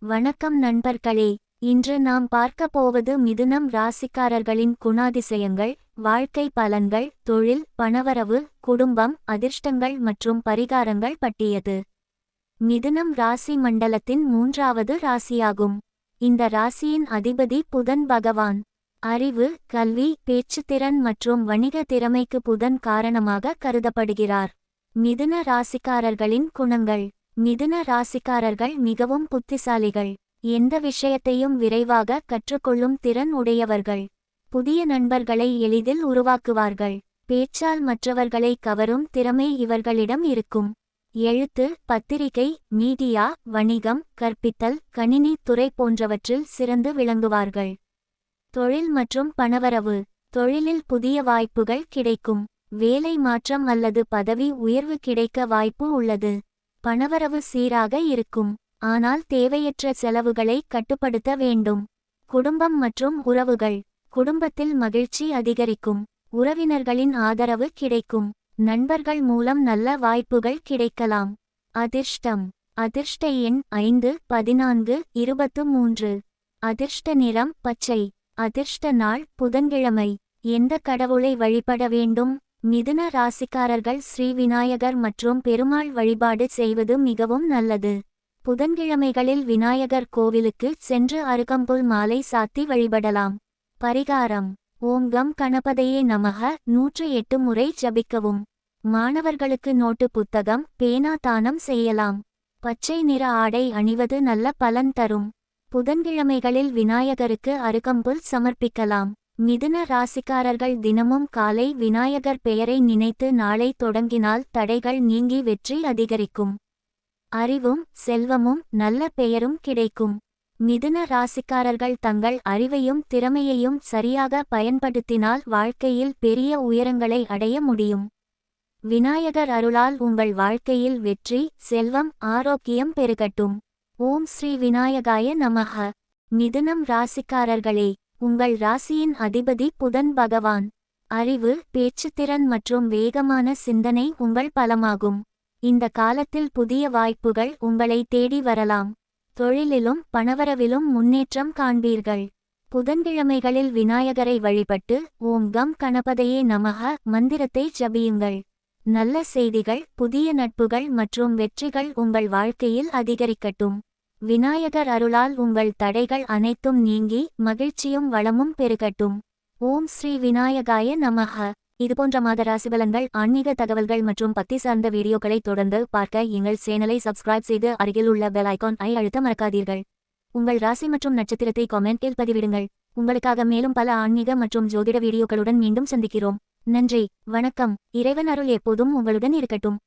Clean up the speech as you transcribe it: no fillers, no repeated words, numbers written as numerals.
வணக்கம் நண்பர்களே. இன்று நாம் பார்க்க போவது மிதுனம் ராசிக்காரர்களின் குணாதிசயங்கள், வாழ்க்கை பலன்கள், தொழில், பணவரவு, குடும்பம், அதிர்ஷ்டங்கள் மற்றும் பரிகாரங்கள் பற்றியது. மிதுனம் ராசி மண்டலத்தின் மூன்றாவது ராசியாகும். இந்த ராசியின் அதிபதி புதன் பகவான். அறிவு, கல்வி, பேச்சுத்திறன் மற்றும் வணிக திறமைக்கு புதன் காரணமாக கருதப்படுகிறார். மிதுன ராசிக்காரர்களின் குணங்கள். மிதுன ராசிக்காரர்கள் மிகவும் புத்திசாலிகள். எந்த விஷயத்தையும் விரைவாக கற்றுக்கொள்ளும் திறன் உடையவர்கள். புதிய நண்பர்களை எளிதில் உருவாக்குவார்கள். பேச்சால் மற்றவர்களை கவரும் திறமை இவர்களிடம் இருக்கும். எழுத்து, பத்திரிகை, மீடியா, வணிகம், கற்பித்தல், கணினி துறை போன்றவற்றில் சிறந்து விளங்குவார்கள். தொழில் மற்றும் பணவரவு. தொழிலில் புதிய வாய்ப்புகள் கிடைக்கும். வேலை மாற்றம் அல்லது பதவி உயர்வு கிடைக்க வாய்ப்பு உள்ளது. பணவரவு சீராக இருக்கும், ஆனால் தேவையற்ற செலவுகளை கட்டுப்படுத்த வேண்டும். குடும்பம் மற்றும் உறவுகள். குடும்பத்தில் மகிழ்ச்சி அதிகரிக்கும். உறவினர்களின் ஆதரவு கிடைக்கும். நண்பர்கள் மூலம் நல்ல வாய்ப்புகள் கிடைக்கலாம். அதிர்ஷ்டம். அதிர்ஷ்ட எண் 5, 14, 23. அதிர்ஷ்ட நிறம் பச்சை. அதிர்ஷ்ட நாள் புதன்கிழமை. எந்த கடவுளை வழிபட வேண்டும்? மிதுன ராசிக்காரர்கள் ஸ்ரீ விநாயகர் மற்றும் பெருமாள் வழிபாடு செய்வது மிகவும் நல்லது. புதன்கிழமைகளில் விநாயகர் கோவிலுக்கு சென்று அருகம்புல் மாலை சாத்தி வழிபடலாம். பரிகாரம். ஓம் கம் கணபதையே நமக 108 முறை ஜபிக்கவும். மாணவர்களுக்கு நோட்டு புத்தகம், பேனா தானம் செய்யலாம். பச்சை நிற ஆடை அணிவது நல்ல பலன் தரும். புதன்கிழமைகளில் விநாயகருக்கு அருகம்புல் சமர்ப்பிக்கலாம். மிதுன ராசிக்காரர்கள் தினமும் காலை விநாயகர் பெயரை நினைத்து நாளை தொடங்கினால் தடைகள் நீங்கி வெற்றி அதிகரிக்கும். அறிவும் செல்வமும் நல்ல பெயரும் கிடைக்கும். மிதுன ராசிக்காரர்கள் தங்கள் அறிவையும் திறமையையும் சரியாக பயன்படுத்தினால் வாழ்க்கையில் பெரிய உயரங்களை அடைய முடியும். விநாயகர் அருளால் உங்கள் வாழ்க்கையில் வெற்றி, செல்வம், ஆரோக்கியம் பெருகட்டும். ஓம் ஸ்ரீ விநாயகாய நமக. மிதுனம் ராசிக்காரர்களே, உங்கள் ராசியின் அதிபதி புதன் பகவான். அறிவு, பேச்சுத்திறன் மற்றும் வேகமான சிந்தனை உங்கள் பலமாகும். இந்த காலத்தில் புதிய வாய்ப்புகள் உங்களை தேடி வரலாம். தொழிலிலும் பணவரவிலும் முன்னேற்றம் காண்பீர்கள். புதன்கிழமைகளில் விநாயகரை வழிபட்டு ஓம் கம் கணபதையே நமக மந்திரத்தை ஜபியுங்கள். நல்ல செய்திகள், புதிய நட்புகள் மற்றும் வெற்றிகள் உங்கள் வாழ்க்கையில் அதிகரிக்கட்டும். விநாயகர் அருளால் உங்கள் தடைகள் அனைத்தும் நீங்கி மகிழ்ச்சியும் வளமும் பெருகட்டும். ஓம் ஸ்ரீ விநாயகாய நமக. இதுபோன்ற மாத ராசிபலன்கள், ஆன்மீக தகவல்கள் மற்றும் பக்தி சார்ந்த வீடியோக்களை தொடர்ந்து பார்க்க எங்கள் சேனலை சப்ஸ்கிரைப் செய்து அருகில் உள்ள பெல் ஐகான் அழுத்த மறக்காதீர்கள். உங்கள் ராசி மற்றும் நட்சத்திரத்தை கமெண்டில் பதிவிடுங்கள். உங்களுக்காக மேலும் பல ஆன்மீக மற்றும் ஜோதிட வீடியோக்களுடன் மீண்டும் சந்திக்கிறோம். நன்றி, வணக்கம். இறைவன் அருள் எப்போதும் உங்களுடன் இருக்கட்டும்.